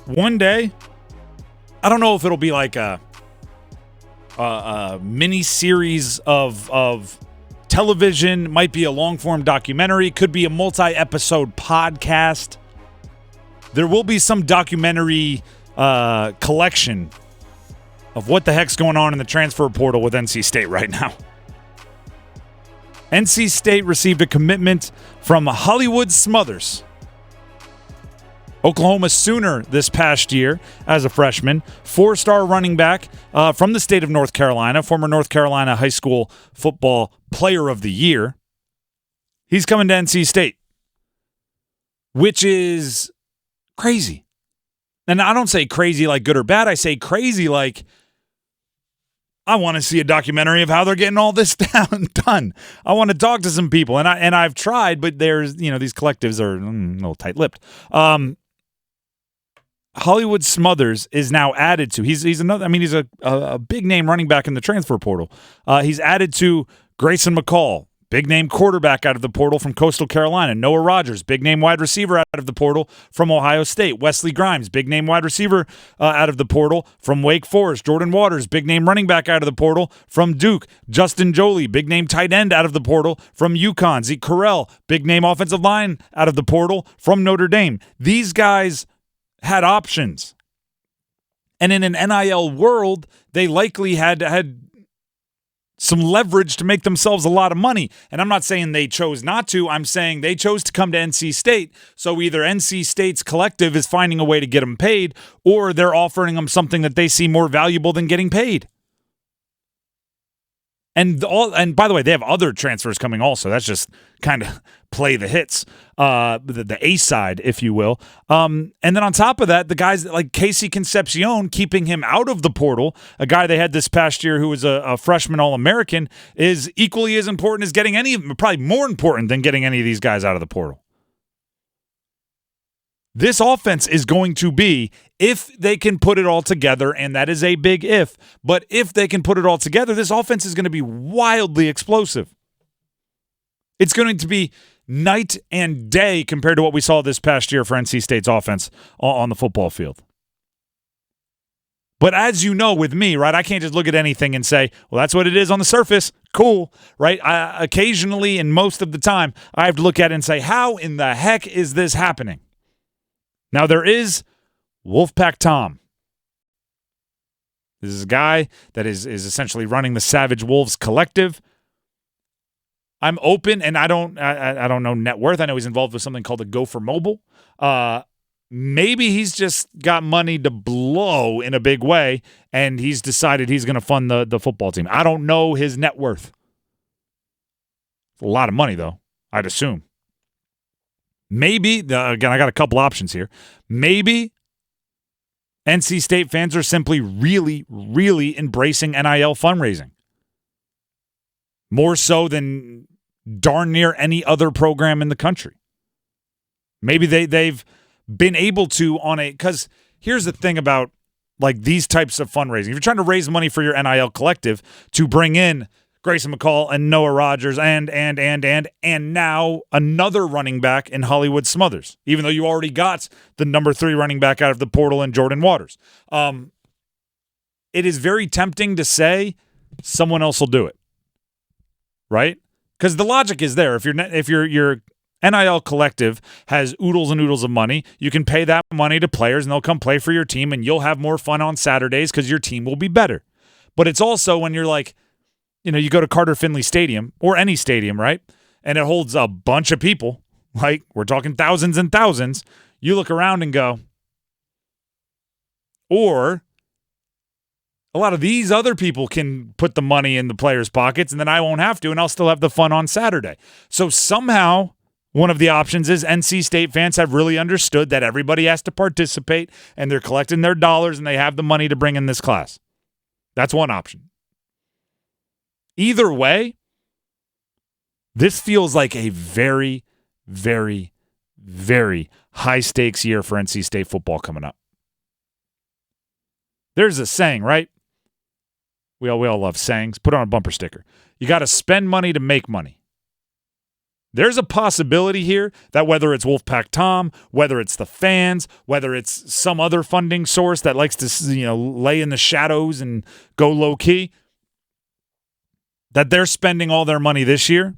one day, I don't know if it'll be like a mini series of television, might be a long-form documentary, could be a multi-episode podcast. There will be some documentary collection of what the heck's going on in the transfer portal with NC State right now. NC State received a commitment from Hollywood Smothers, Oklahoma Sooner this past year as a freshman, 4-star running back from the state of North Carolina, former North Carolina high school football player of the year. He's coming to NC State, which is crazy. And I don't say crazy like good or bad. I say crazy like I want to see a documentary of how they're getting all this done. I want to talk to some people, and I've tried, but there's these collectives are a little tight-lipped. Hollywood Smothers is now added to. He's another. I mean, he's a big name running back in the transfer portal. He's added to Grayson McCall, big name quarterback out of the portal from Coastal Carolina. Noah Rogers, big name wide receiver out of the portal from Ohio State. Wesley Grimes, big name wide receiver out of the portal from Wake Forest. Jordan Waters, big name running back out of the portal from Duke. Justin Jolie, big name tight end out of the portal from UConn. Zeke Correll, big name offensive line out of the portal from Notre Dame. These guys had options. And in an NIL world, they likely had some leverage to make themselves a lot of money. And I'm not saying they chose not to. I'm saying they chose to come to NC State. So either NC State's collective is finding a way to get them paid, or they're offering them something that they see more valuable than getting paid. And by the way, they have other transfers coming also. That's just kind of play the hits, the A side, if you will. And then on top of that, the guys like Casey Concepcion, keeping him out of the portal, a guy they had this past year who was a freshman All-American, is equally as important as getting probably more important than getting any of these guys out of the portal. This offense is going to be, if they can put it all together, and that is a big if, but if they can put it all together, this offense is going to be wildly explosive. It's going to be night and day compared to what we saw this past year for NC State's offense on the football field. But as you know with me, right, I can't just look at anything and say, well, that's what it is on the surface. Cool, right? Occasionally, and most of the time, I have to look at it and say, how in the heck is this happening? Now, there is Wolfpack Tom. This is a guy that is essentially running the Savage Wolves collective. I'm open, and I don't know net worth. I know he's involved with something called the Gopher Mobile. Maybe he's just got money to blow in a big way, and he's decided he's going to fund the football team. I don't know his net worth. It's a lot of money, though, I'd assume. Maybe, again, I got a couple options here. Maybe NC State fans are simply really, really embracing NIL fundraising. More so than darn near any other program in the country. Maybe they've been able to because here's the thing about like these types of fundraising. If you're trying to raise money for your NIL collective to bring in Grayson McCall and Noah Rogers and now another running back in Hollywood Smothers, even though you already got the number 3 running back out of the portal in Jordan Waters. It is very tempting to say someone else will do it, right? Because the logic is there. If your NIL collective has oodles and oodles of money, you can pay that money to players and they'll come play for your team and you'll have more fun on Saturdays because your team will be better. But it's also when you're like, you go to Carter Finley Stadium or any stadium, right? And it holds a bunch of people, like we're talking thousands and thousands. You look around and go, or a lot of these other people can put the money in the players' pockets and then I won't have to and I'll still have the fun on Saturday. So somehow one of the options is NC State fans have really understood that everybody has to participate and they're collecting their dollars and they have the money to bring in this class. That's one option. Either way, this feels like a very, very, very high-stakes year for NC State football coming up. There's a saying, right? We all love sayings. Put on a bumper sticker. You got to spend money to make money. There's a possibility here that whether it's Wolfpack Tom, whether it's the fans, whether it's some other funding source that likes to lay in the shadows and go low key, that they're spending all their money this year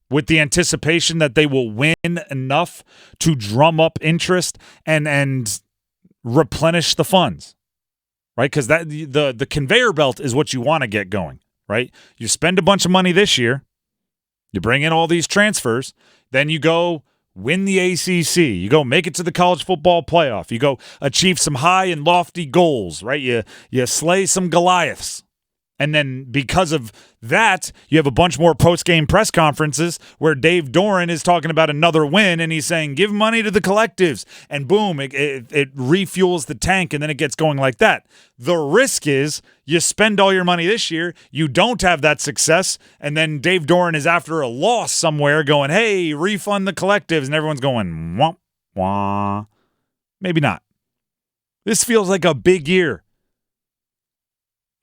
with the anticipation that they will win enough to drum up interest and replenish the funds, right? Because that the conveyor belt is what you want to get going, right? You spend a bunch of money this year. You bring in all these transfers, then you go win the ACC. You go make it to the college football playoff. You go achieve some high and lofty goals, right? You slay some Goliaths. And then because of that, you have a bunch more post-game press conferences where Dave Doeren is talking about another win, and he's saying, give money to the collectives. And boom, it refuels the tank, and then it gets going like that. The risk is you spend all your money this year, you don't have that success, and then Dave Doeren is after a loss somewhere going, hey, refund the collectives, and everyone's going, wah, wah. Maybe not. This feels like a big year.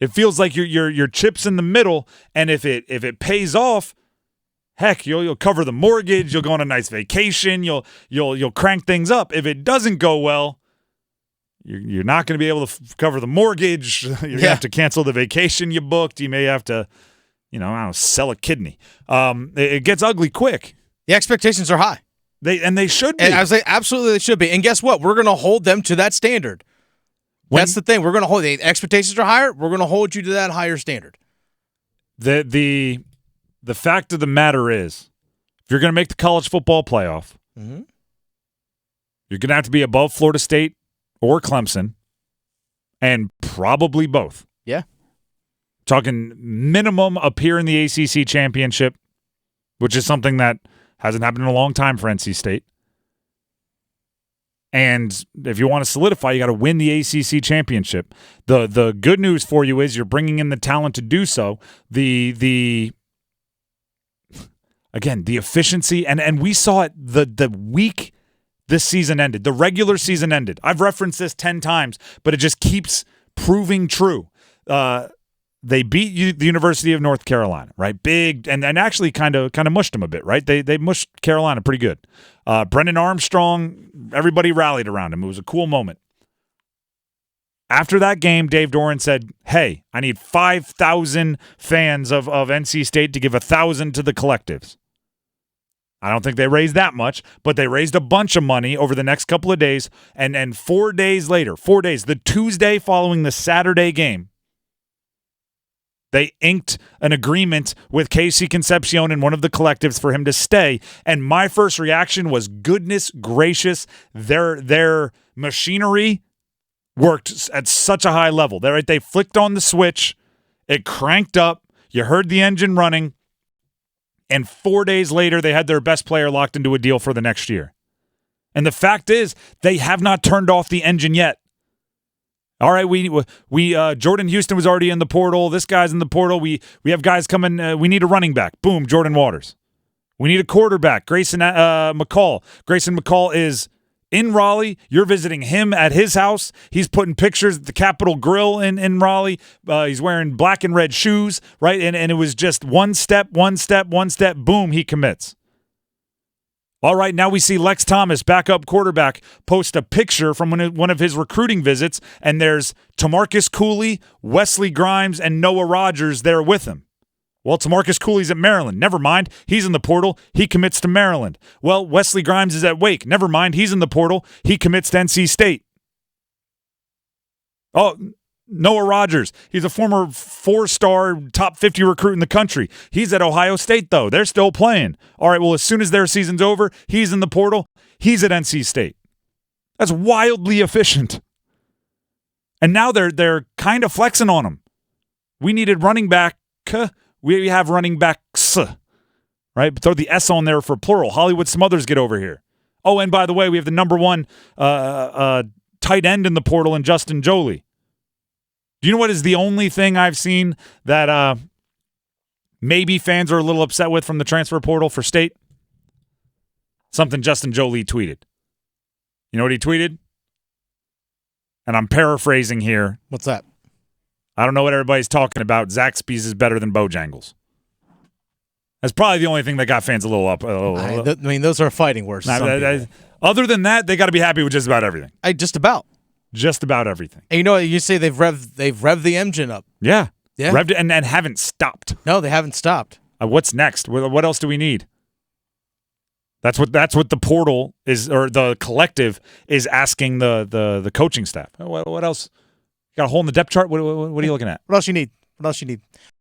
It feels like your chips in the middle, and if it pays off, heck, you'll cover the mortgage, you'll go on a nice vacation, you'll crank things up. If it doesn't go well, you're not going to be able to cover the mortgage. You're going to have to cancel the vacation you booked. You may have to, sell a kidney. It gets ugly quick. The expectations are high. They should be. And I was like, absolutely, they should be. And guess what? We're going to hold them to that standard. That's the thing. We're going to hold the expectations are higher. We're going to hold you to that higher standard. The fact of the matter is, if you're going to make the college football playoff, you're going to have to be above Florida State or Clemson, and probably both. Yeah. Talking minimum appear in the ACC championship, which is something that hasn't happened in a long time for NC State. And if you want to solidify, you got to win the ACC championship. The good news for you is you're bringing in the talent to do so. The efficiency, and we saw it the week this season ended. The regular season ended. I've referenced this 10 times, but it just keeps proving true. They beat the University of North Carolina, right? Big, and actually kind of mushed them a bit, right? They mushed Carolina pretty good. Brendan Armstrong, everybody rallied around him. It was a cool moment. After that game, Dave Doeren said, hey, I need 5,000 fans of NC State to give 1,000 to the collectives. I don't think they raised that much, but they raised a bunch of money over the next couple of days. And 4 days later, the Tuesday following the Saturday game, they inked an agreement with Casey Concepcion and one of the collectives for him to stay. And my first reaction was, goodness gracious, their machinery worked at such a high level. They flicked on the switch, it cranked up, you heard the engine running, and 4 days later they had their best player locked into a deal for the next year. And the fact is, they have not turned off the engine yet. All right, we Jordan Houston was already in the portal. This guy's in the portal. We have guys coming. We need a running back. Boom, Jordan Waters. We need a quarterback. Grayson McCall. Grayson McCall is in Raleigh. You're visiting him at his house. He's putting pictures at the Capitol Grill in Raleigh. He's wearing black and red shoes, right? And it was just one step. Boom, he commits. All right, now we see Lex Thomas, backup quarterback, post a picture from one of his recruiting visits, and there's Tamarcus Cooley, Wesley Grimes, and Noah Rogers there with him. Well, Tamarcus Cooley's at Maryland. Never mind. He's in the portal. He commits to Maryland. Well, Wesley Grimes is at Wake. Never mind. He's in the portal. He commits to NC State. Oh, Noah Rogers. He's a former 4-star top 50 recruit in the country. He's at Ohio State, though. They're still playing. All right, well, as soon as their season's over, he's in the portal. He's at NC State. That's wildly efficient. And now they're kind of flexing on him. We needed running back. We have running backs, right? But throw the S on there for plural. Hollywood Smothers, get over here. Oh, and by the way, we have the number one tight end in the portal in Justin Jolie. Do you know what is the only thing I've seen that maybe fans are a little upset with from the transfer portal for State? Something Justin Jolie tweeted. You know what he tweeted? And I'm paraphrasing here. What's that? I don't know what everybody's talking about. Zaxby's is better than Bojangles. That's probably the only thing that got fans a little up. I mean, those are fighting words. Other than that, they got to be happy with just about everything. Just about. Just about everything. And you know what? You say they've revved the engine up. Yeah. Yeah. Revved it and haven't stopped. No, they haven't stopped. What's next? What else do we need? That's what the portal is, or the collective is asking the coaching staff. What else? You got a hole in the depth chart? What are you looking at? What else you need?